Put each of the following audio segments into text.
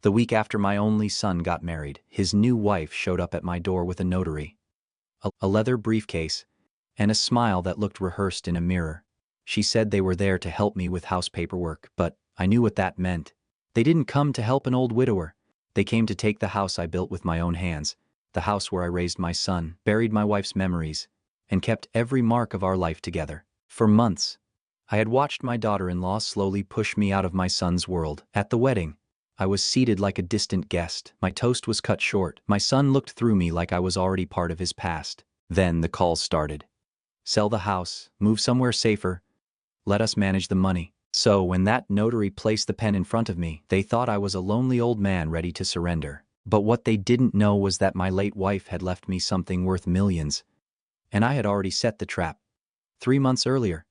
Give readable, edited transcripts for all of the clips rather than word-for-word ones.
The week after my only son got married, his new wife showed up at my door with a notary, a leather briefcase, and a smile that looked rehearsed in a mirror. She said they were there to help me with house paperwork, but I knew what that meant. They didn't come to help an old widower. They came to take the house I built with my own hands, the house where I raised my son, buried my wife's memories, and kept every mark of our life together. For months, I had watched my daughter-in-law slowly push me out of my son's world. At the wedding, I was seated like a distant guest. My toast was cut short. My son looked through me like I was already part of his past. Then the calls started. Sell the house, move somewhere safer, let us manage the money. So when that notary placed the pen in front of me, they thought I was a lonely old man ready to surrender. But what they didn't know was that my late wife had left me something worth millions. And I had already set the trap. 3 months earlier,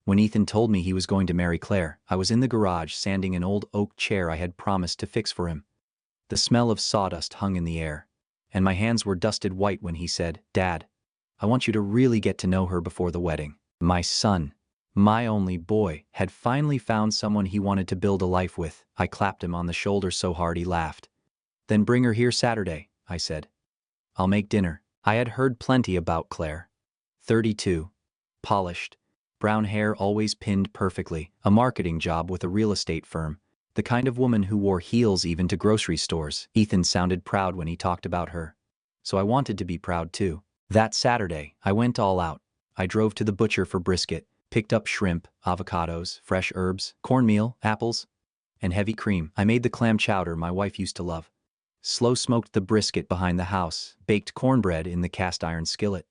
when Ethan told me he was going to marry Claire, I was in the garage sanding an old oak chair I had promised to fix for him. The smell of sawdust hung in the air, and my hands were dusted white when he said, "Dad, I want you to really get to know her before the wedding." My son, my only boy, had finally found someone he wanted to build a life with. I clapped him on the shoulder so hard he laughed. "Then bring her here Saturday," I said. "I'll make dinner." I had heard plenty about Claire. 32, polished, brown hair always pinned perfectly, a marketing job with a real estate firm, the kind of woman who wore heels even to grocery stores. Ethan sounded proud when he talked about her, so I wanted to be proud too. That Saturday, I went all out. I drove to the butcher for brisket, picked up shrimp, avocados, fresh herbs, cornmeal, apples, and heavy cream. I made the clam chowder my wife used to love. Slow-smoked the brisket behind the house, baked cornbread in the cast-iron skillet,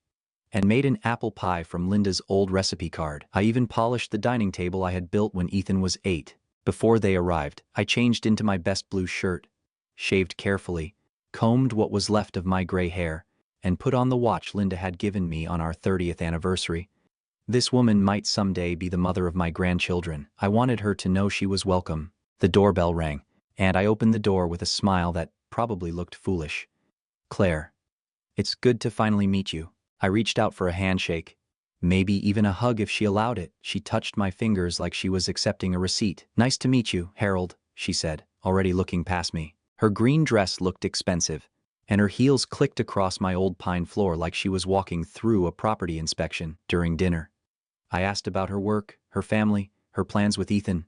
and made an apple pie from Linda's old recipe card. I even polished the dining table I had built when Ethan was 8. Before they arrived, I changed into my best blue shirt, shaved carefully, combed what was left of my gray hair, and put on the watch Linda had given me on our 30th anniversary. This woman might someday be the mother of my grandchildren. I wanted her to know she was welcome. The doorbell rang, and I opened the door with a smile that probably looked foolish. "Claire, it's good to finally meet you." I reached out for a handshake, maybe even a hug if she allowed it. She touched my fingers like she was accepting a receipt. "Nice to meet you, Harold," she said, already looking past me. Her green dress looked expensive, and her heels clicked across my old pine floor like she was walking through a property inspection. During dinner, I asked about her work, her family, her plans with Ethan.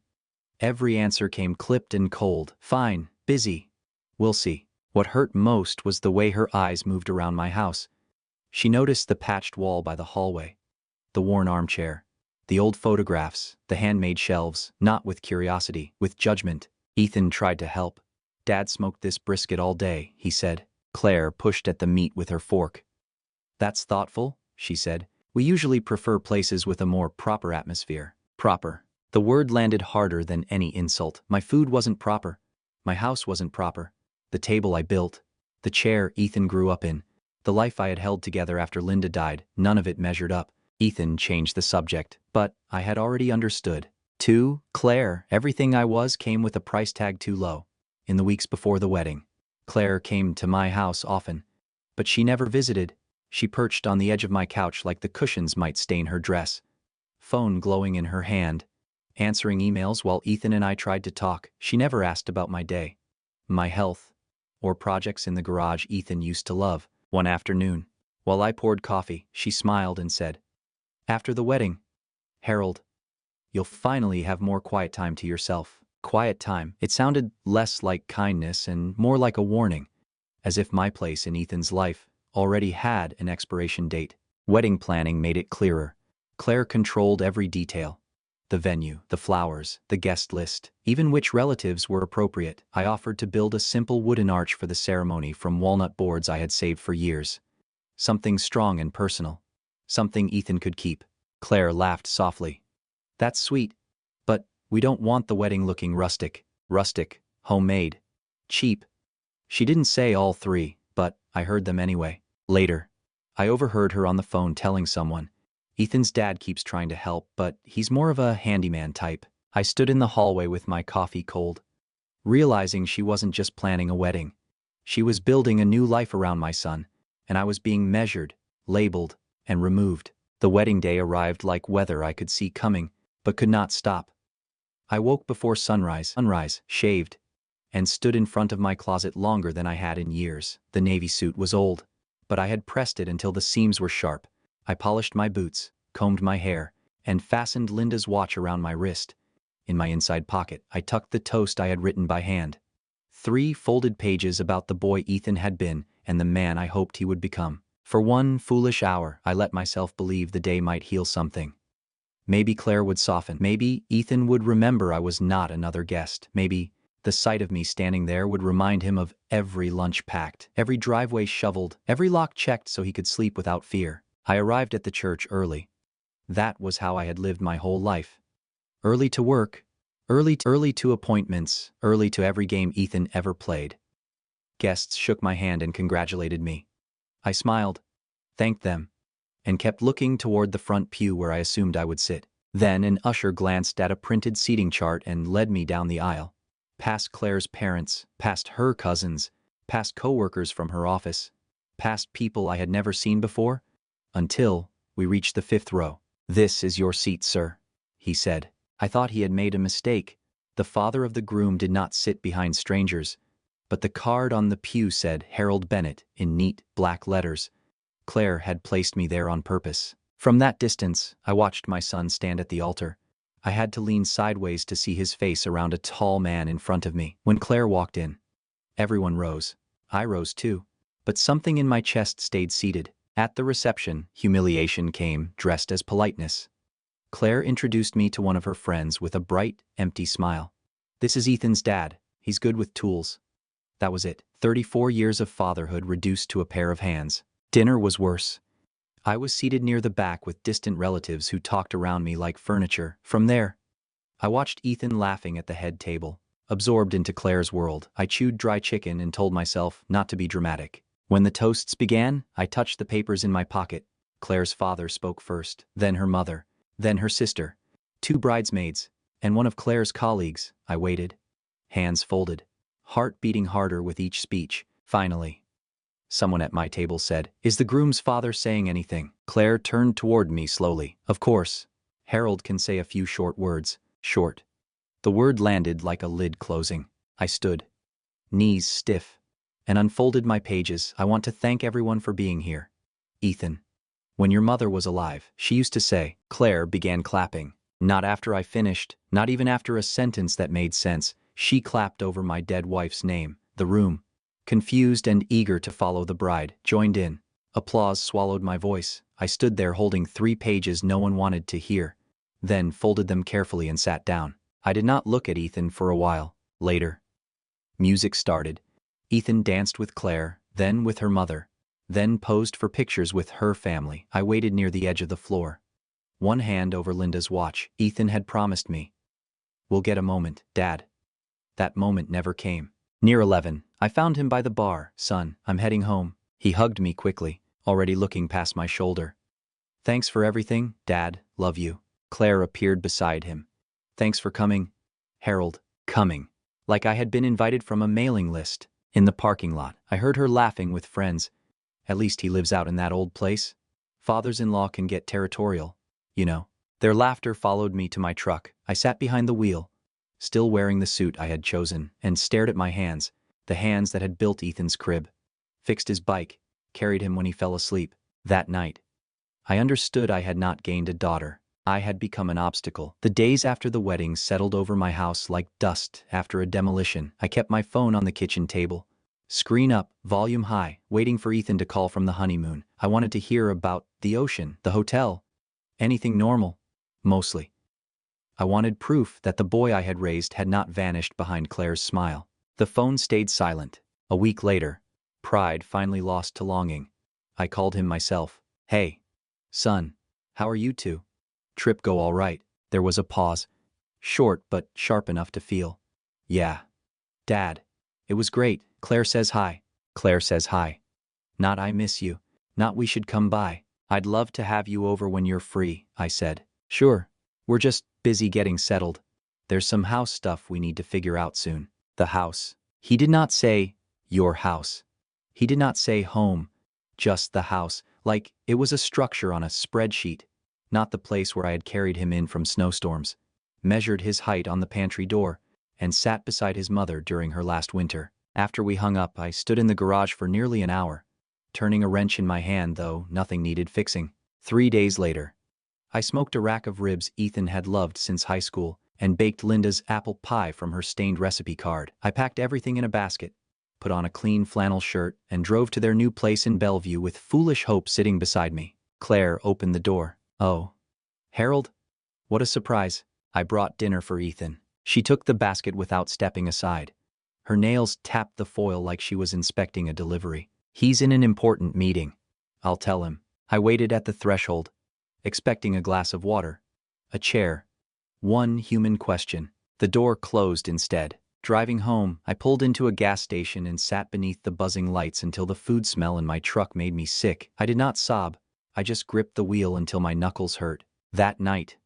Every answer came clipped and cold. "Fine, busy. We'll see." What hurt most was the way her eyes moved around my house. She noticed the patched wall by the hallway, the worn armchair, the old photographs, the handmade shelves, not with curiosity, with judgment. Ethan tried to help. "Dad smoked this brisket all day," he said. Claire pushed at the meat with her fork. "That's thoughtful," she said. "We usually prefer places with a more proper atmosphere." Proper. The word landed harder than any insult. My food wasn't proper. My house wasn't proper. The table I built, the chair Ethan grew up in, the life I had held together after Linda died, none of it measured up. Ethan changed the subject, but I had already understood. Claire, everything I was came with a price tag too low. In the weeks before the wedding, Claire came to my house often, but she never visited. She perched on the edge of my couch like the cushions might stain her dress, phone glowing in her hand, answering emails while Ethan and I tried to talk. She never asked about my day, my health, or projects in the garage Ethan used to love. One afternoon, while I poured coffee, she smiled and said, "After the wedding, Harold, you'll finally have more quiet time to yourself." Quiet time. It sounded less like kindness and more like a warning, as if my place in Ethan's life already had an expiration date. Wedding planning made it clearer. Claire controlled every detail. The venue, the flowers, the guest list, even which relatives were appropriate. I offered to build a simple wooden arch for the ceremony from walnut boards I had saved for years. Something strong and personal. Something Ethan could keep. Claire laughed softly. "That's sweet, but we don't want the wedding looking rustic." Rustic, homemade, cheap. She didn't say all three, but I heard them anyway. Later, I overheard her on the phone telling someone, "Ethan's dad keeps trying to help, but he's more of a handyman type." I stood in the hallway with my coffee cold, realizing she wasn't just planning a wedding. She was building a new life around my son, and I was being measured, labeled, and removed. The wedding day arrived like weather I could see coming, but could not stop. I woke before sunrise, shaved, and stood in front of my closet longer than I had in years. The navy suit was old, but I had pressed it until the seams were sharp. I polished my boots, combed my hair, and fastened Linda's watch around my wrist. In my inside pocket, I tucked the toast I had written by hand. 3 folded pages about the boy Ethan had been and the man I hoped he would become. For one foolish hour, I let myself believe the day might heal something. Maybe Claire would soften. Maybe Ethan would remember I was not another guest. Maybe the sight of me standing there would remind him of every lunch packed, every driveway shoveled, every lock checked so he could sleep without fear. I arrived at the church early. That was how I had lived my whole life. Early to work, early to appointments, early to every game Ethan ever played. Guests shook my hand and congratulated me. I smiled, thanked them, and kept looking toward the front pew where I assumed I would sit. Then an usher glanced at a printed seating chart and led me down the aisle, past Claire's parents, past her cousins, past coworkers from her office, past people I had never seen before, until we reached the 5th row. "This is your seat, sir," he said. I thought he had made a mistake. The father of the groom did not sit behind strangers, but the card on the pew said Harold Bennett in neat black letters. Claire had placed me there on purpose. From that distance, I watched my son stand at the altar. I had to lean sideways to see his face around a tall man in front of me. When Claire walked in, everyone rose. I rose too, but something in my chest stayed seated. At the reception, humiliation came, dressed as politeness. Claire introduced me to one of her friends with a bright, empty smile. "This is Ethan's dad. He's good with tools." That was it. 34 years of fatherhood reduced to a pair of hands. Dinner was worse. I was seated near the back with distant relatives who talked around me like furniture. From there, I watched Ethan laughing at the head table. Absorbed into Claire's world, I chewed dry chicken and told myself not to be dramatic. When the toasts began, I touched the papers in my pocket. Claire's father spoke first, then her mother, then her sister, 2 bridesmaids, and one of Claire's colleagues. I waited, hands folded, heart beating harder with each speech. Finally, someone at my table said, "Is the groom's father saying anything?" Claire turned toward me slowly. Of course, Harold can say a few short words. Short. The word landed like a lid closing. I stood, knees stiff, and unfolded my pages. "I want to thank everyone for being here. Ethan, when your mother was alive, she used to say." Claire began clapping. Not after I finished, not even after a sentence that made sense. She clapped over my dead wife's name. The room, confused and eager to follow the bride, joined in. Applause swallowed my voice. I stood there holding 3 pages no one wanted to hear, then folded them carefully and sat down. I did not look at Ethan for a while. Later, music started. Ethan danced with Claire, then with her mother, then posed for pictures with her family. I waited near the edge of the floor, one hand over Linda's watch. Ethan had promised me, "We'll get a moment, Dad." That moment never came. Near 11, I found him by the bar. "Son, I'm heading home." He hugged me quickly, already looking past my shoulder. "Thanks for everything, Dad, love you." Claire appeared beside him. "Thanks for coming, Harold." Coming. Like I had been invited from a mailing list. In the parking lot, I heard her laughing with friends. "At least he lives out in that old place. Fathers-in-law can get territorial, you know." Their laughter followed me to my truck. I sat behind the wheel, still wearing the suit I had chosen, and stared at my hands, the hands that had built Ethan's crib, fixed his bike, carried him when he fell asleep. That night, I understood I had not gained a daughter. I had become an obstacle. The days after the wedding settled over my house like dust after a demolition. I kept my phone on the kitchen table, screen up, volume high, waiting for Ethan to call from the honeymoon. I wanted to hear about the ocean, the hotel, anything normal, mostly. I wanted proof that the boy I had raised had not vanished behind Claire's smile. The phone stayed silent. A week later, pride finally lost to longing. I called him myself. "Hey, son, how are you two? Trip go all right?" There was a pause, short but sharp enough to feel. "Yeah, Dad, it was great. Claire says hi." Claire says hi. Not "I miss you." Not "we should come by." "I'd love to have you over when you're free," I said. "Sure. We're just busy getting settled. There's some house stuff we need to figure out soon." The house. He did not say, "your house." He did not say home, just the house, like it was a structure on a spreadsheet, not the place where I had carried him in from snowstorms, measured his height on the pantry door, and sat beside his mother during her last winter. After we hung up, I stood in the garage for nearly an hour, turning a wrench in my hand, though nothing needed fixing. 3 days later, I smoked a rack of ribs Ethan had loved since high school and baked Linda's apple pie from her stained recipe card. I packed everything in a basket, put on a clean flannel shirt, and drove to their new place in Bellevue with foolish Hope sitting beside me. Claire opened the door. "Oh, Harold? What a surprise. I brought dinner for Ethan." She took the basket without stepping aside. Her nails tapped the foil like she was inspecting a delivery. "He's in an important meeting. I'll tell him." I waited at the threshold, expecting a glass of water, a chair, one human question. The door closed instead. Driving home, I pulled into a gas station and sat beneath the buzzing lights until the food smell in my truck made me sick. I did not sob. I just gripped the wheel until my knuckles hurt. That night,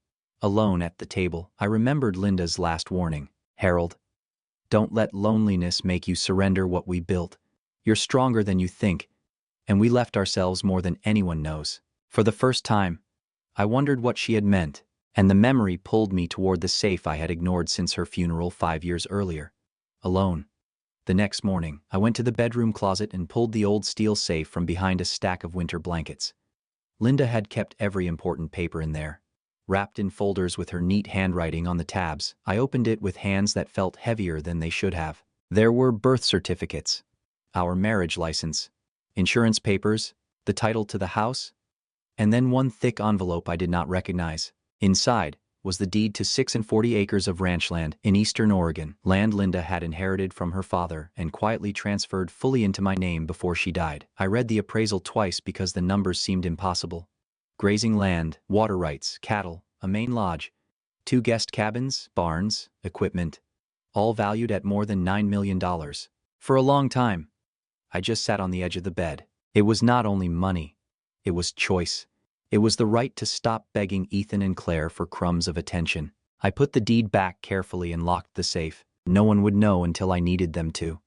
alone at the table, I remembered Linda's last warning. "Harold, don't let loneliness make you surrender what we built. You're stronger than you think, and we left ourselves more than anyone knows." For the first time, I wondered what she had meant, and the memory pulled me toward the safe I had ignored since her funeral 5 years earlier. Alone. The next morning, I went to the bedroom closet and pulled the old steel safe from behind a stack of winter blankets. Linda had kept every important paper in there, wrapped in folders with her neat handwriting on the tabs. I opened it with hands that felt heavier than they should have. There were birth certificates, our marriage license, insurance papers, the title to the house, and then one thick envelope I did not recognize. Inside was the deed to 46 acres of ranch land in eastern Oregon, land Linda had inherited from her father and quietly transferred fully into my name before she died. I read the appraisal twice because the numbers seemed impossible. Grazing land, water rights, cattle, a main lodge, 2 guest cabins, barns, equipment, all valued at more than $9 million. For a long time, I just sat on the edge of the bed. It was not only money, it was choice. It was the right to stop begging Ethan and Claire for crumbs of attention. I put the deed back carefully and locked the safe. No one would know until I needed them to.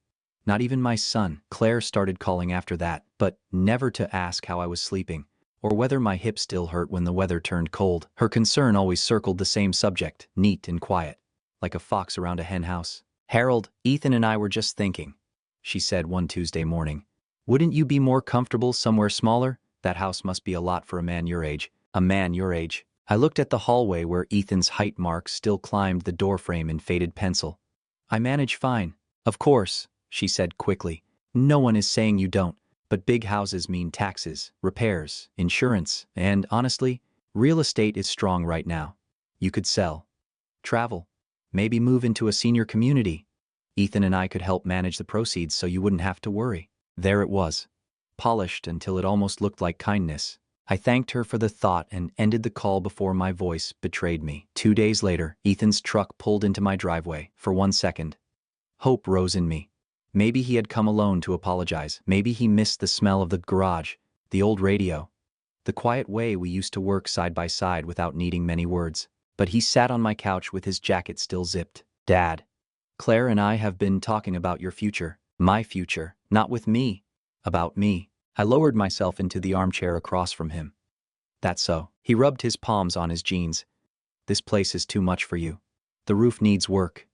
Not even my son. Claire started calling after that, but never to ask how I was sleeping, or whether my hip still hurt when the weather turned cold. Her concern always circled the same subject, neat and quiet, like a fox around a hen house. "Harold, Ethan and I were just thinking," she said one Tuesday morning. "Wouldn't you be more comfortable somewhere smaller? That house must be a lot for a man your age." A man your age. I looked at the hallway where Ethan's height marks still climbed the doorframe in faded pencil. "I manage fine." "Of course," she said quickly. "No one is saying you don't, but big houses mean taxes, repairs, insurance, and honestly, real estate is strong right now. You could sell, travel, maybe move into a senior community. Ethan and I could help manage the proceeds so you wouldn't have to worry." There it was, polished until it almost looked like kindness. I thanked her for the thought and ended the call before my voice betrayed me. 2 days later, Ethan's truck pulled into my driveway. For 1 second, hope rose in me. Maybe he had come alone to apologize. Maybe he missed the smell of the garage, the old radio, the quiet way we used to work side by side without needing many words. But he sat on my couch with his jacket still zipped. "Dad, Claire and I have been talking about your future." "My future, not with me. About me." I lowered myself into the armchair across from him. "That's so." He rubbed his palms on his jeans. "This place is too much for you. The roof needs work.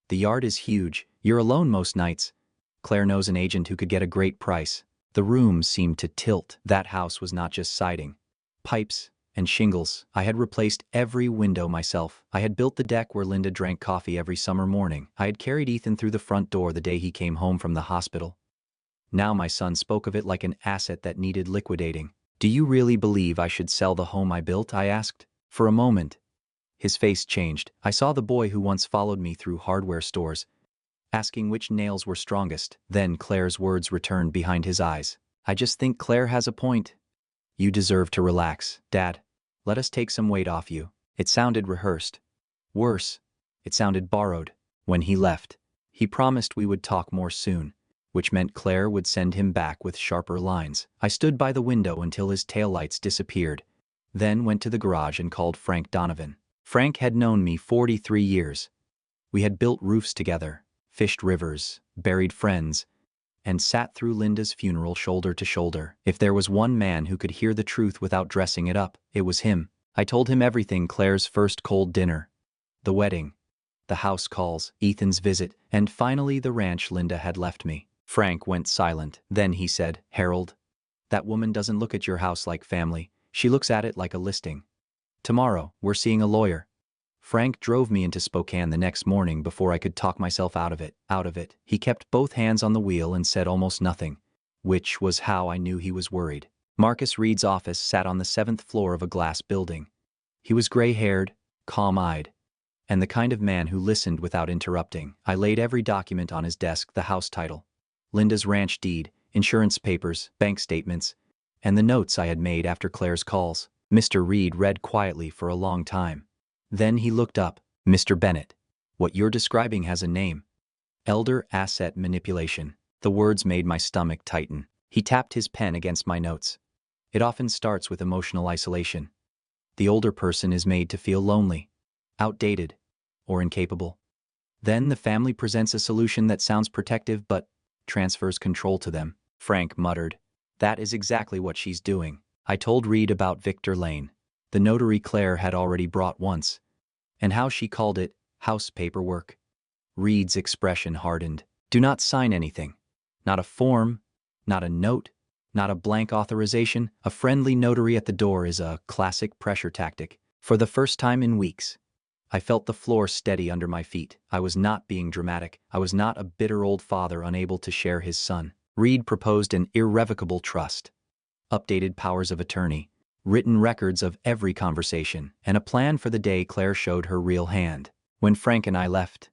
The yard is huge. You're alone most nights. Claire knows an agent who could get a great price." The room seemed to tilt. That house was not just siding, pipes, and shingles. I had replaced every window myself. I had built the deck where Linda drank coffee every summer morning. I had carried Ethan through the front door the day he came home from the hospital. Now my son spoke of it like an asset that needed liquidating. "Do you really believe I should sell the home I built?" I asked. For a moment, his face changed. I saw the boy who once followed me through hardware stores, asking which nails were strongest. Then Claire's words returned behind his eyes. "I just think Claire has a point. You deserve to relax. Dad, let us take some weight off you." It sounded rehearsed. Worse, it sounded borrowed. When he left, he promised we would talk more soon, which meant Claire would send him back with sharper lines. I stood by the window until his taillights disappeared, then went to the garage and called Frank Donovan. Frank had known me 43 years. We had built roofs together, fished rivers, buried friends, and sat through Linda's funeral shoulder to shoulder. If there was one man who could hear the truth without dressing it up, it was him. I told him everything: Claire's first cold dinner, the wedding, the house calls, Ethan's visit, and finally the ranch Linda had left me. Frank went silent. Then he said, "Harold, that woman doesn't look at your house like family. She looks at it like a listing. Tomorrow, we're seeing a lawyer." Frank drove me into Spokane the next morning before I could talk myself out of it. He kept both hands on the wheel and said almost nothing, which was how I knew he was worried. Marcus Reed's office sat on the 7th floor of a glass building. He was gray-haired, calm-eyed, and the kind of man who listened without interrupting. I laid every document on his desk: the house title, Linda's ranch deed, insurance papers, bank statements, and the notes I had made after Claire's calls. Mr. Reed read quietly for a long time. Then he looked up. "Mr. Bennett, what you're describing has a name. Elder asset manipulation." The words made my stomach tighten. He tapped his pen against my notes. "It often starts with emotional isolation. The older person is made to feel lonely, outdated, or incapable. Then the family presents a solution that sounds protective but transfers control to them." Frank muttered, "That is exactly what she's doing." I told Reed about Victor Lane, the notary Claire had already brought once, and how she called it house paperwork. Reed's expression hardened. "Do not sign anything. Not a form, not a note, not a blank authorization. A friendly notary at the door is a classic pressure tactic." For the first time in weeks, I felt the floor steady under my feet. I was not being dramatic. I was not a bitter old father unable to share his son. Reed proposed an irrevocable trust, updated powers of attorney, written records of every conversation, and a plan for the day Claire showed her real hand. When Frank and I left,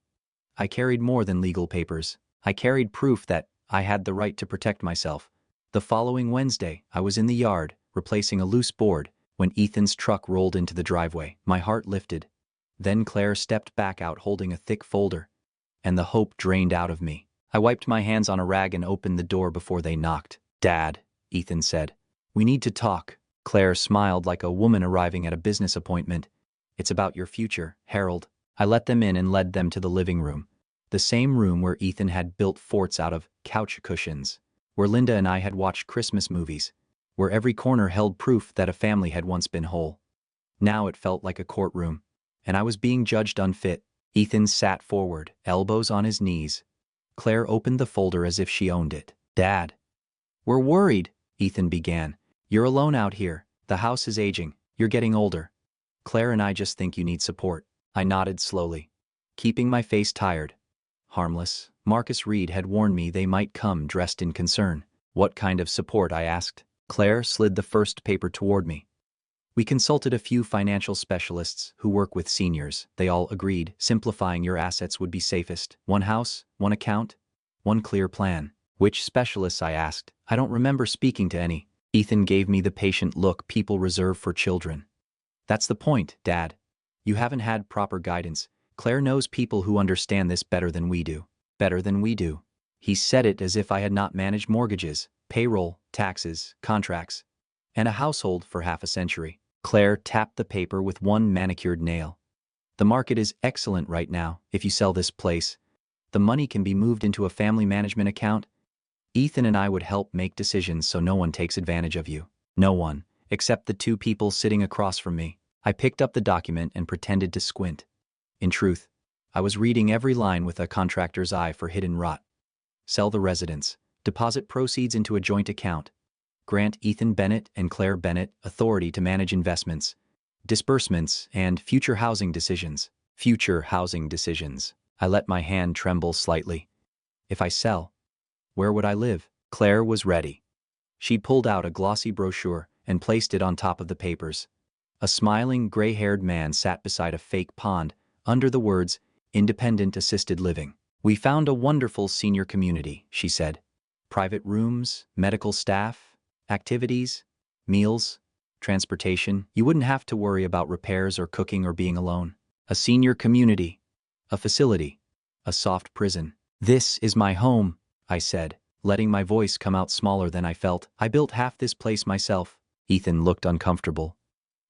I carried more than legal papers. I carried proof that I had the right to protect myself. The following Wednesday, I was in the yard, replacing a loose board, when Ethan's truck rolled into the driveway. My heart lifted. Then Claire stepped back out holding a thick folder, and the hope drained out of me. I wiped my hands on a rag and opened the door before they knocked. "Dad," Ethan said, "we need to talk." Claire smiled like a woman arriving at a business appointment. "It's about your future, Harold." I let them in and led them to the living room, the same room where Ethan had built forts out of couch cushions, where Linda and I had watched Christmas movies, where every corner held proof that a family had once been whole. Now it felt like a courtroom, and I was being judged unfit. Ethan sat forward, elbows on his knees. Claire opened the folder as if she owned it. "Dad, we're worried," Ethan began. "You're alone out here. The house is aging. You're getting older. Claire and I just think you need support." I nodded slowly, keeping my face tired. Harmless. Marcus Reed had warned me they might come dressed in concern. "What kind of support?" I asked. Claire slid the first paper toward me. "We consulted a few financial specialists who work with seniors. They all agreed simplifying your assets would be safest. One house, one account, one clear plan." "Which specialists?" I asked. "I don't remember speaking to any." Ethan gave me the patient look people reserve for children. "That's the point, Dad. You haven't had proper guidance. Claire knows people who understand this better than we do." "Better than we do." He said it as if I had not managed mortgages, payroll, taxes, contracts, and a household for half a century. Claire tapped the paper with one manicured nail. "The market is excellent right now. If you sell this place, the money can be moved into a family management account. Ethan and I would help make decisions so no one takes advantage of you." No one, except the two people sitting across from me. I picked up the document and pretended to squint. In truth, I was reading every line with a contractor's eye for hidden rot. Sell the residence, deposit proceeds into a joint account, grant Ethan Bennett and Claire Bennett authority to manage investments, disbursements, and future housing decisions. Future housing decisions. I let my hand tremble slightly. If I sell, where would I live? Claire was ready. She pulled out a glossy brochure and placed it on top of the papers. A smiling, gray-haired man sat beside a fake pond, under the words, "Independent Assisted Living." "We found a wonderful senior community," she said. "Private rooms, medical staff, activities, meals, transportation. You wouldn't have to worry about repairs or cooking or being alone. A senior community, a facility, a soft prison." "This is my home," I said, letting my voice come out smaller than I felt. "I built half this place myself." Ethan looked uncomfortable,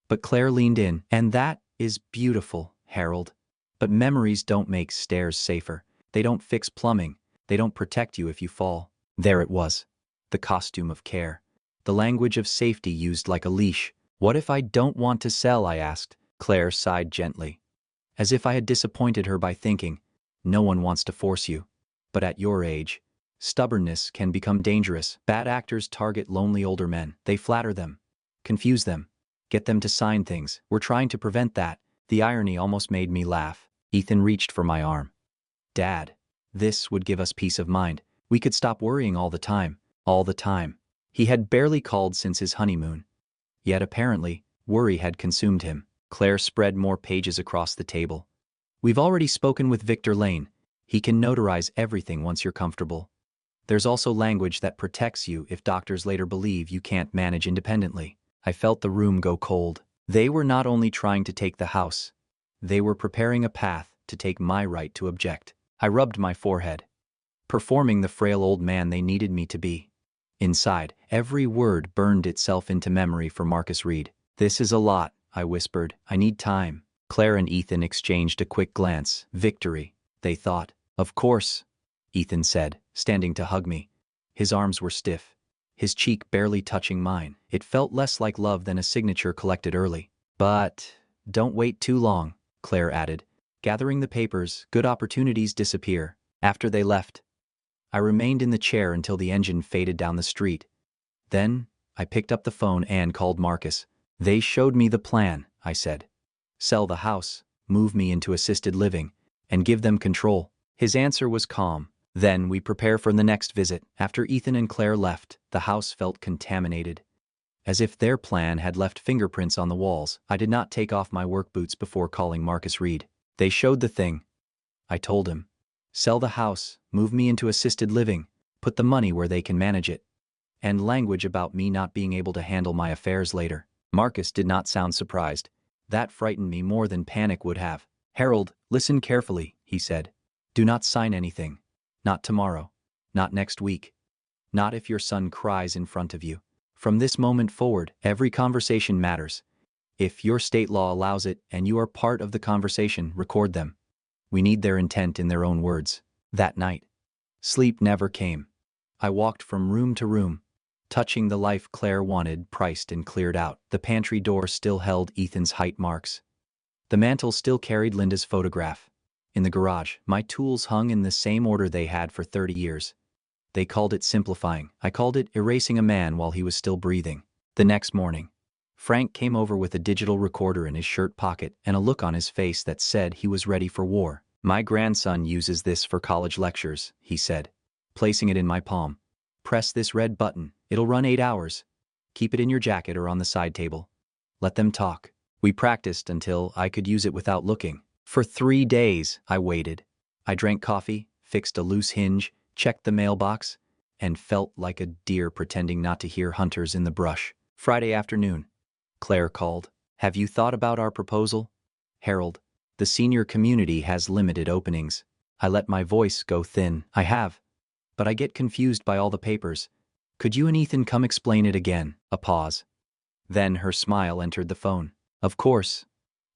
but Claire leaned in. "And that is beautiful, Harold. But memories don't make stairs safer. They don't fix plumbing. They don't protect you if you fall." There it was, the costume of care, the language of safety used like a leash. "What if I don't want to sell?" I asked. Claire sighed gently. as if I had disappointed her by thinking, no one wants to force you. But at your age, stubbornness can become dangerous. Bad actors target lonely older men. They flatter them, confuse them, get them to sign things. We're trying to prevent that. The irony almost made me laugh. Ethan reached for my arm. Dad, this would give us peace of mind. We could stop worrying all the time. All the time. He had barely called since his honeymoon. Yet apparently, worry had consumed him. Claire spread more pages across the table. We've already spoken with Victor Lane. He can notarize everything once you're comfortable. There's also language that protects you if doctors later believe you can't manage independently. I felt the room go cold. They were not only trying to take the house, they were preparing a path to take my right to object. I rubbed my forehead, performing the frail old man they needed me to be. Inside, every word burned itself into memory for Marcus Reed. This is a lot, I whispered. I need time. Claire and Ethan exchanged a quick glance. Victory, they thought. Of course, Ethan said, standing to hug me. His arms were stiff, his cheek barely touching mine. It felt less like love than a signature collected early. But don't wait too long, Claire added, gathering the papers. Good opportunities disappear. After they left, I remained in the chair until the engine faded down the street. Then, I picked up the phone and called Marcus. They showed me the plan, I said. Sell the house, move me into assisted living, and give them control. His answer was calm. Then we prepare for the next visit. After Ethan and Claire left, the house felt contaminated. As if their plan had left fingerprints on the walls. I did not take off my work boots before calling Marcus Reed. They showed the thing. I told him. Sell the house, move me into assisted living, put the money where they can manage it. And language about me not being able to handle my affairs later. Marcus did not sound surprised. That frightened me more than panic would have. Harold, listen carefully, he said. Do not sign anything. Not tomorrow. Not next week. Not if your son cries in front of you. From this moment forward, every conversation matters. If your state law allows it and you are part of the conversation, record them. We need their intent in their own words. That night, sleep never came. I walked from room to room, touching the life Claire wanted priced and cleared out. The pantry door still held Ethan's height marks. The mantel still carried Linda's photograph. In the garage, my tools hung in the same order they had for 30 years. They called it simplifying. I called it erasing a man while he was still breathing. The next morning, Frank came over with a digital recorder in his shirt pocket and a look on his face that said he was ready for war. My grandson uses this for college lectures, he said, placing it in my palm. Press this red button. It'll run 8 hours. Keep it in your jacket or on the side table. Let them talk. We practiced until I could use it without looking. For 3 days, I waited. I drank coffee, fixed a loose hinge, checked the mailbox, and felt like a deer pretending not to hear hunters in the brush. Friday afternoon, Claire called. Have you thought about our proposal? Harold, the senior community has limited openings. I let my voice go thin. I have. But I get confused by all the papers. Could you and Ethan come explain it again? A pause. Then her smile entered the phone. Of course.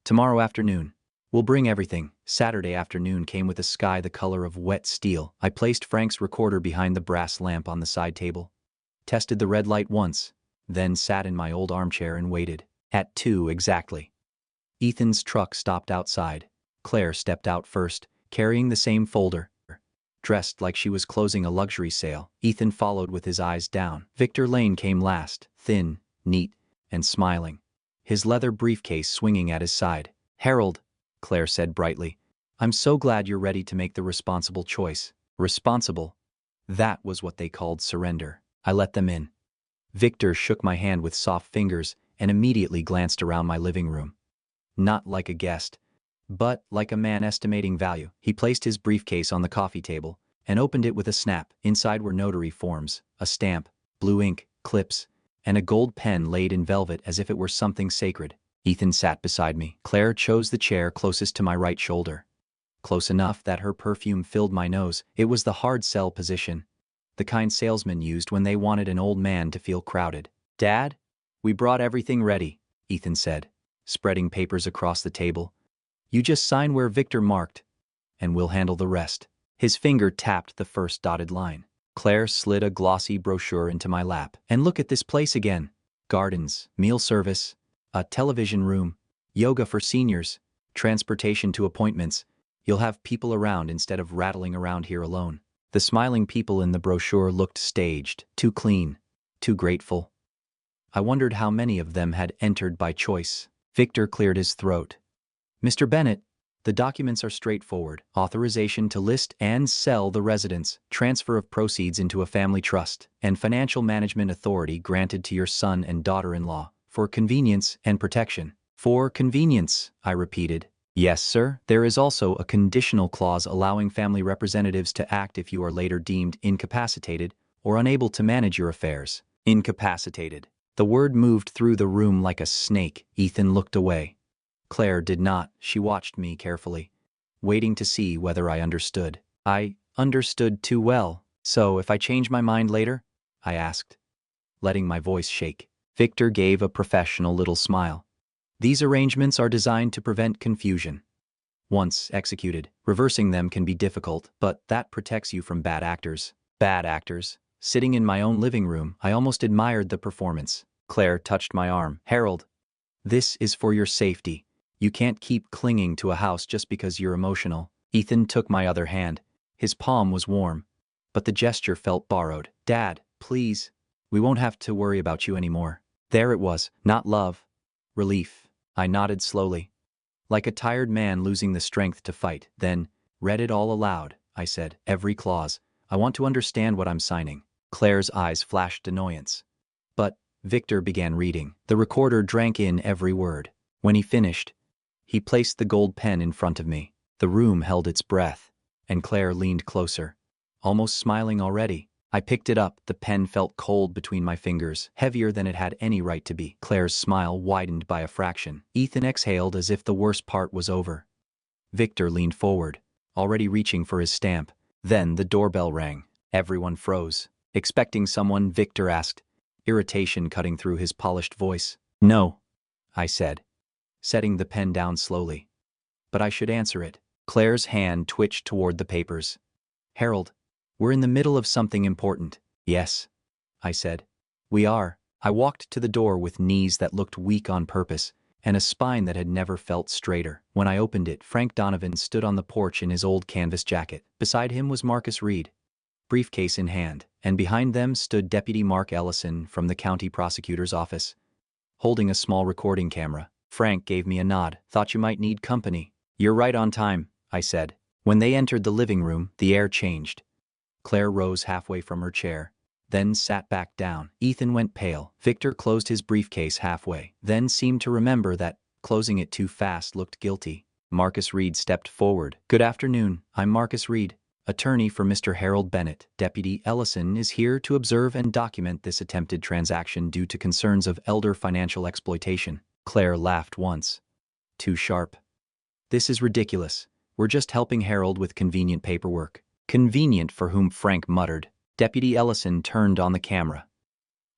Tomorrow afternoon. We'll bring everything. Saturday afternoon came with a sky the color of wet steel. I placed Frank's recorder behind the brass lamp on the side table. Tested the red light once, then sat in my old armchair and waited. At 2 exactly. Ethan's truck stopped outside. Claire stepped out first, carrying the same folder. Dressed like she was closing a luxury sale. Ethan followed with his eyes down. Victor Lane came last, thin, neat, and smiling, his leather briefcase swinging at his side. Harold, Claire said brightly, I'm so glad you're ready to make the responsible choice. Responsible? That was what they called surrender. I let them in. Victor shook my hand with soft fingers and immediately glanced around my living room. Not like a guest, but like a man estimating value. He placed his briefcase on the coffee table and opened it with a snap. Inside were notary forms, a stamp, blue ink, clips, and a gold pen laid in velvet as if it were something sacred. Ethan sat beside me. Claire chose the chair closest to my right shoulder. Close enough that her perfume filled my nose. It was the hard sell position, the kind salesmen used when they wanted an old man to feel crowded. Dad, we brought everything ready, Ethan said, spreading papers across the table. You just sign where Victor marked, and we'll handle the rest. His finger tapped the first dotted line. Claire slid a glossy brochure into my lap. And look at this place again. Gardens, meal service, a television room, yoga for seniors, transportation to appointments. You'll have people around instead of rattling around here alone. The smiling people in the brochure looked staged, too clean, too grateful. I wondered how many of them had entered by choice. Victor cleared his throat. Mr. Bennett, the documents are straightforward. Authorization to list and sell the residence, transfer of proceeds into a family trust, and financial management authority granted to your son and daughter-in-law, for convenience and protection. For convenience, I repeated. Yes, sir. There is also a conditional clause allowing family representatives to act if you are later deemed incapacitated or unable to manage your affairs. Incapacitated. The word moved through the room like a snake. Ethan looked away. Claire did not. She watched me carefully, waiting to see whether I understood. I understood too well. So if I change my mind later? I asked, letting my voice shake. Victor gave a professional little smile. These arrangements are designed to prevent confusion. Once executed, reversing them can be difficult, but that protects you from bad actors. Bad actors? Sitting in my own living room, I almost admired the performance. Claire touched my arm. Harold, this is for your safety. You can't keep clinging to a house just because you're emotional. Ethan took my other hand. His palm was warm, but the gesture felt borrowed. Dad, please. We won't have to worry about you anymore. There it was, not love. Relief. I nodded slowly, like a tired man losing the strength to fight. Then, read it all aloud, I said. Every clause. I want to understand what I'm signing. Claire's eyes flashed annoyance. But Victor began reading. The recorder drank in every word. When he finished, he placed the gold pen in front of me. The room held its breath, and Claire leaned closer, almost smiling already. I picked it up. The pen felt cold between my fingers, heavier than it had any right to be. Claire's smile widened by a fraction. Ethan exhaled as if the worst part was over. Victor leaned forward, already reaching for his stamp. Then the doorbell rang. Everyone froze. Expecting someone, Victor asked, irritation cutting through his polished voice. No, I said, setting the pen down slowly. But I should answer it. Claire's hand twitched toward the papers. Harold, we're in the middle of something important. Yes, I said. We are. I walked to the door with knees that looked weak on purpose, and a spine that had never felt straighter. When I opened it, Frank Donovan stood on the porch in his old canvas jacket. Beside him was Marcus Reed, briefcase in hand, and behind them stood Deputy Mark Ellison from the county prosecutor's office, holding a small recording camera. Frank gave me a nod. Thought you might need company. You're right on time, I said. When they entered the living room, the air changed. Claire rose halfway from her chair, then sat back down. Ethan went pale. Victor closed his briefcase halfway, then seemed to remember that closing it too fast looked guilty. Marcus Reed stepped forward. Good afternoon. I'm Marcus Reed, attorney for Mr. Harold Bennett. Deputy Ellison is here to observe and document this attempted transaction due to concerns of elder financial exploitation. Claire laughed once. Too sharp. This is ridiculous. We're just helping Harold with convenient paperwork. Convenient for whom? Frank muttered. Deputy Ellison turned on the camera.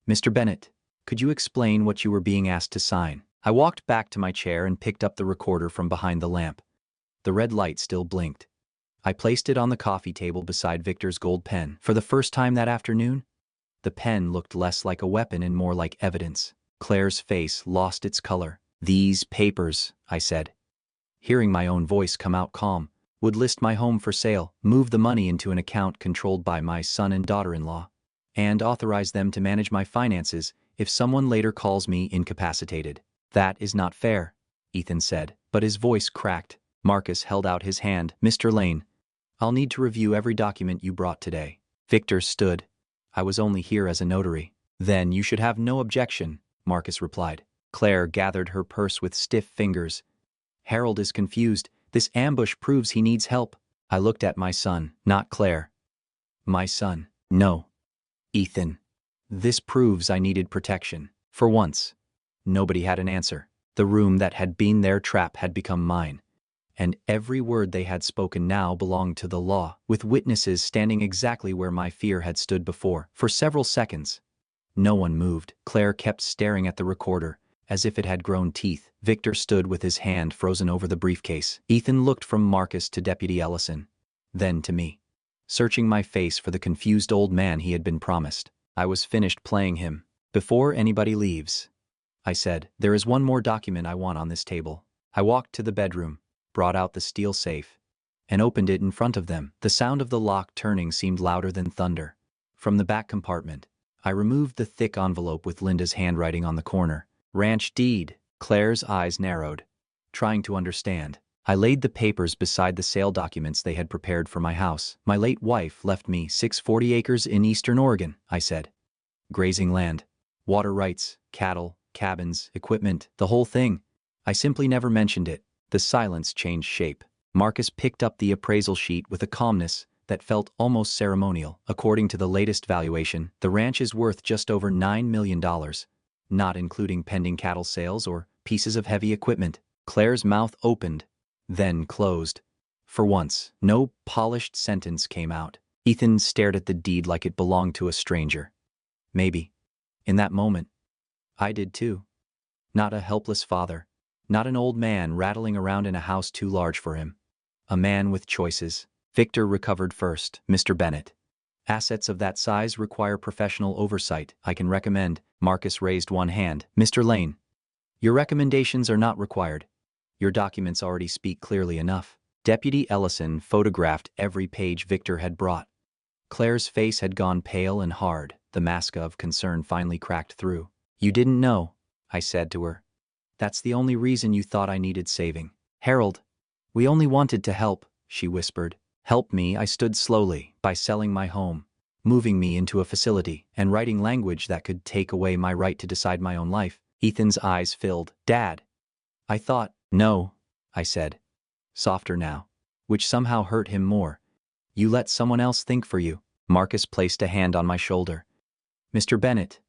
Mr. Bennett, could you explain what you were being asked to sign? I walked back to my chair and picked up the recorder from behind the lamp. The red light still blinked. I placed it on the coffee table beside Victor's gold pen. For the first time that afternoon, the pen looked less like a weapon and more like evidence. Claire's face lost its color. These papers, I said, hearing my own voice come out calm, would list my home for sale, move the money into an account controlled by my son and daughter-in-law, and authorize them to manage my finances if someone later calls me incapacitated. That is not fair, Ethan said, but his voice cracked. Marcus held out his hand. Mr. Lane, I'll need to review every document you brought today. Victor stood. I was only here as a notary. Then you should have no objection, Marcus replied. Claire gathered her purse with stiff fingers. Harold is confused. This ambush proves he needs help. I looked at my son, not Claire. My son. No. Ethan. This proves I needed protection. For once, nobody had an answer. The room that had been their trap had become mine, and every word they had spoken now belonged to the law, with witnesses standing exactly where my fear had stood before. For several seconds, no one moved. Claire kept staring at the recorder, as if it had grown teeth. Victor stood with his hand frozen over the briefcase. Ethan looked from Marcus to Deputy Ellison, then to me, searching my face for the confused old man he had been promised. I was finished playing him. Before anybody leaves, I said, there is one more document I want on this table. I walked to the bedroom, brought out the steel safe, and opened it in front of them. The sound of the lock turning seemed louder than thunder. From the back compartment, I removed the thick envelope with Linda's handwriting on the corner. Ranch deed. Claire's eyes narrowed, trying to understand. I laid the papers beside the sale documents they had prepared for my house. My late wife left me 640 acres in eastern Oregon, I said. Grazing land, water rights, cattle, cabins, equipment, the whole thing. I simply never mentioned it. The silence changed shape. Marcus picked up the appraisal sheet with a calmness that felt almost ceremonial. According to the latest valuation, the ranch is worth just over $9 million, not including pending cattle sales or pieces of heavy equipment. Claire's mouth opened, then closed. For once, no polished sentence came out. Ethan stared at the deed like it belonged to a stranger. Maybe, in that moment, I did too. Not a helpless father, not an old man rattling around in a house too large for him. A man with choices. Victor recovered first, Mr. Bennett. Assets of that size require professional oversight. I can recommend. Marcus raised one hand. Mr. Lane, your recommendations are not required. Your documents already speak clearly enough. Deputy Ellison photographed every page Victor had brought. Claire's face had gone pale and hard. The mask of concern finally cracked through. You didn't know, I said to her. That's the only reason you thought I needed saving. Harold, we only wanted to help, she whispered. Help me, I stood slowly, by selling my home, moving me into a facility, and writing language that could take away my right to decide my own life. Ethan's eyes filled. Dad, I thought. No, I said, softer now, which somehow hurt him more. You let someone else think for you. Marcus placed a hand on my shoulder. Mr. Bennett,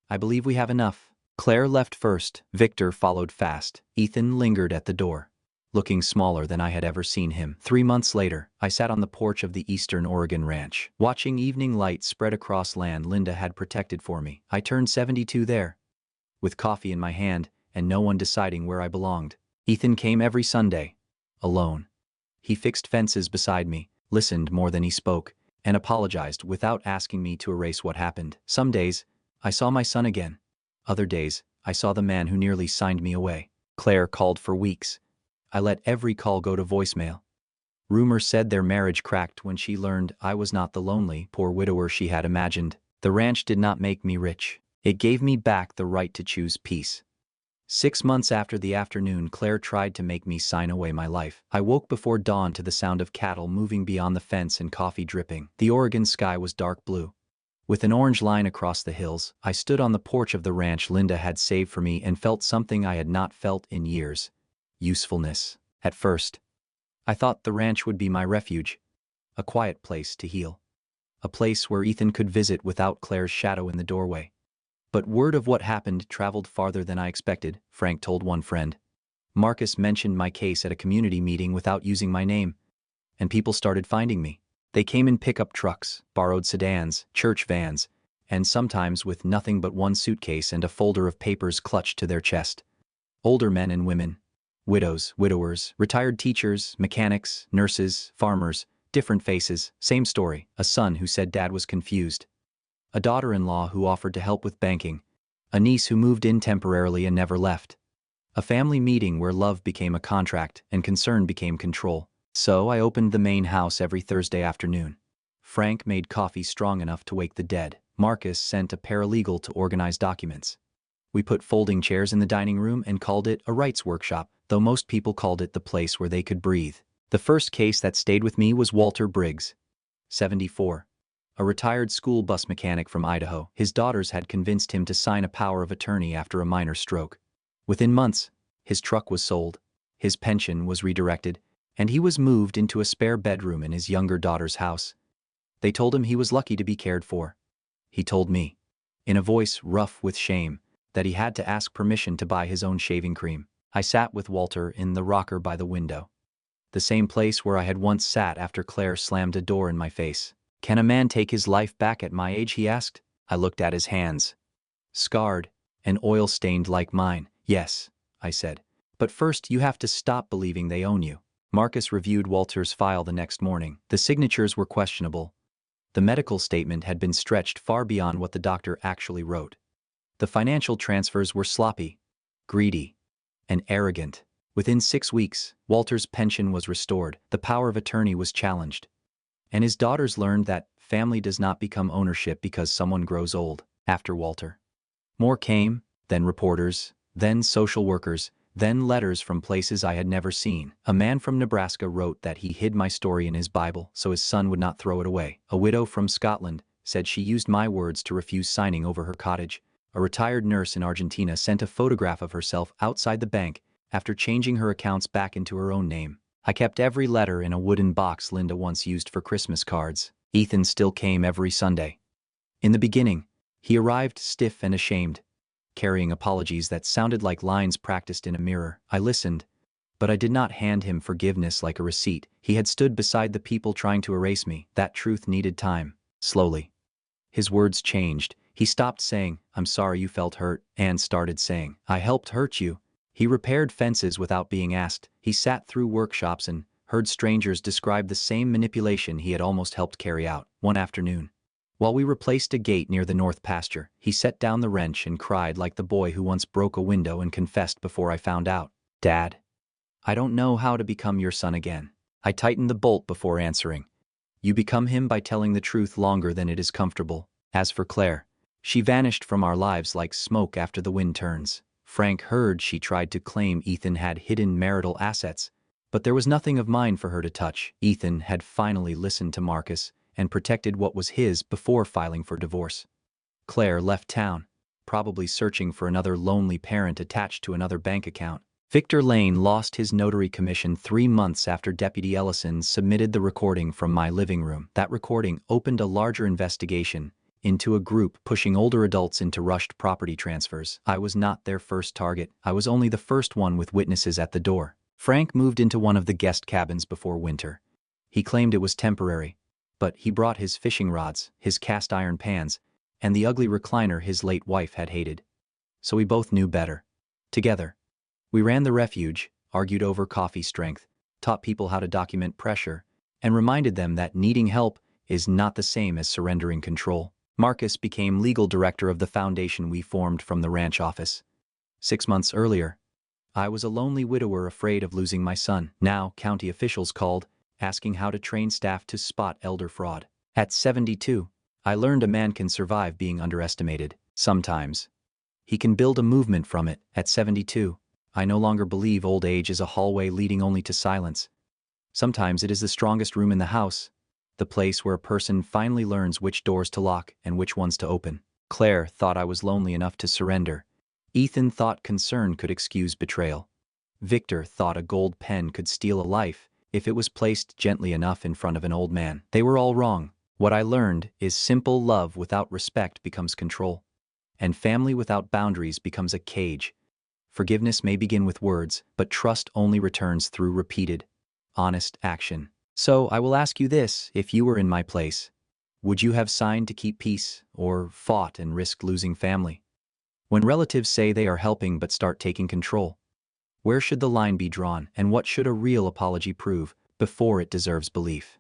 I believe we have enough. Claire left first. Victor followed fast. Ethan lingered at the door, looking smaller than I had ever seen him. 3 months later, I sat on the porch of the eastern Oregon ranch, watching evening light spread across land Linda had protected for me. I turned 72 there, with coffee in my hand and no one deciding where I belonged. Ethan came every Sunday, alone. He fixed fences beside me, listened more than he spoke, and apologized without asking me to erase what happened. Some days, I saw my son again. Other days, I saw the man who nearly signed me away. Claire called for weeks. I let every call go to voicemail. Rumor said their marriage cracked when she learned I was not the lonely, poor widower she had imagined. The ranch did not make me rich. It gave me back the right to choose peace. 6 months after the afternoon Claire tried to make me sign away my life, I woke before dawn to the sound of cattle moving beyond the fence and coffee dripping. The Oregon sky was dark blue, with an orange line across the hills. I stood on the porch of the ranch Linda had saved for me and felt something I had not felt in years. Usefulness. At first, I thought the ranch would be my refuge, a quiet place to heal, a place where Ethan could visit without Claire's shadow in the doorway. But word of what happened traveled farther than I expected, Frank told one friend. Marcus mentioned my case at a community meeting without using my name, and people started finding me. They came in pickup trucks, borrowed sedans, church vans, and sometimes with nothing but one suitcase and a folder of papers clutched to their chest. Older men and women, widows, widowers, retired teachers, mechanics, nurses, farmers, different faces, same story. A son who said dad was confused. A daughter-in-law who offered to help with banking. A niece who moved in temporarily and never left. A family meeting where love became a contract and concern became control. So I opened the main house every Thursday afternoon. Frank made coffee strong enough to wake the dead. Marcus sent a paralegal to organize documents. We put folding chairs in the dining room and called it a rights workshop, though most people called it the place where they could breathe. The first case that stayed with me was Walter Briggs, 74. A retired school bus mechanic from Idaho. His daughters had convinced him to sign a power of attorney after a minor stroke. Within months, his truck was sold, his pension was redirected, and he was moved into a spare bedroom in his younger daughter's house. They told him he was lucky to be cared for. He told me, in a voice rough with shame, that he had to ask permission to buy his own shaving cream. I sat with Walter in the rocker by the window, the same place where I had once sat after Claire slammed a door in my face. Can a man take his life back at my age, he asked. I looked at his hands, scarred and oil-stained like mine. Yes, I said, but first you have to stop believing they own you. Marcus reviewed Walter's file the next morning. The signatures were questionable. The medical statement had been stretched far beyond what the doctor actually wrote. The financial transfers were sloppy, greedy, and arrogant. Within 6 weeks, Walter's pension was restored, the power of attorney was challenged, and his daughters learned that family does not become ownership because someone grows old. After Walter, more came, then reporters, then social workers, then letters from places I had never seen. A man from Nebraska wrote that he hid my story in his Bible so his son would not throw it away. A widow from Scotland said she used my words to refuse signing over her cottage. A retired nurse in Argentina sent a photograph of herself outside the bank after changing her accounts back into her own name. I kept every letter in a wooden box Linda once used for Christmas cards. Ethan still came every Sunday. In the beginning, he arrived stiff and ashamed, carrying apologies that sounded like lines practiced in a mirror. I listened, but I did not hand him forgiveness like a receipt. He had stood beside the people trying to erase me. That truth needed time. Slowly, his words changed. He stopped saying, "I'm sorry you felt hurt," and started saying, "I helped hurt you." He repaired fences without being asked. He sat through workshops and heard strangers describe the same manipulation he had almost helped carry out. One afternoon, while we replaced a gate near the north pasture, he set down the wrench and cried like the boy who once broke a window and confessed before I found out. "Dad, I don't know how to become your son again." I tightened the bolt before answering. "You become him by telling the truth longer than it is comfortable." As for Claire, she vanished from our lives like smoke after the wind turns. Frank heard she tried to claim Ethan had hidden marital assets, but there was nothing of mine for her to touch. Ethan had finally listened to Marcus and protected what was his before filing for divorce. Claire left town, probably searching for another lonely parent attached to another bank account. Victor Lane lost his notary commission 3 months after Deputy Ellison submitted the recording from my living room. That recording opened a larger investigation into a group pushing older adults into rushed property transfers. I was not their first target. I was only the first one with witnesses at the door. Frank moved into one of the guest cabins before winter. He claimed it was temporary, but he brought his fishing rods, his cast iron pans, and the ugly recliner his late wife had hated. So we both knew better. Together, we ran the refuge, argued over coffee strength, taught people how to document pressure, and reminded them that needing help is not the same as surrendering control. Marcus became legal director of the foundation we formed from the ranch office. 6 months earlier, I was a lonely widower afraid of losing my son. Now, county officials called, asking how to train staff to spot elder fraud. At 72, I learned a man can survive being underestimated. Sometimes, he can build a movement from it. At 72, I no longer believe old age is a hallway leading only to silence. Sometimes it is the strongest room in the house, the place where a person finally learns which doors to lock and which ones to open. Claire thought I was lonely enough to surrender. Ethan thought concern could excuse betrayal. Victor thought a gold pen could steal a life if it was placed gently enough in front of an old man. They were all wrong. What I learned is simple love without respect becomes control, and family without boundaries becomes a cage. Forgiveness may begin with words, but trust only returns through repeated, honest action. So I will ask you this: if you were in my place, would you have signed to keep peace or fought and risked losing family? When relatives say they are helping but start taking control, where should the line be drawn, and what should a real apology prove before it deserves belief?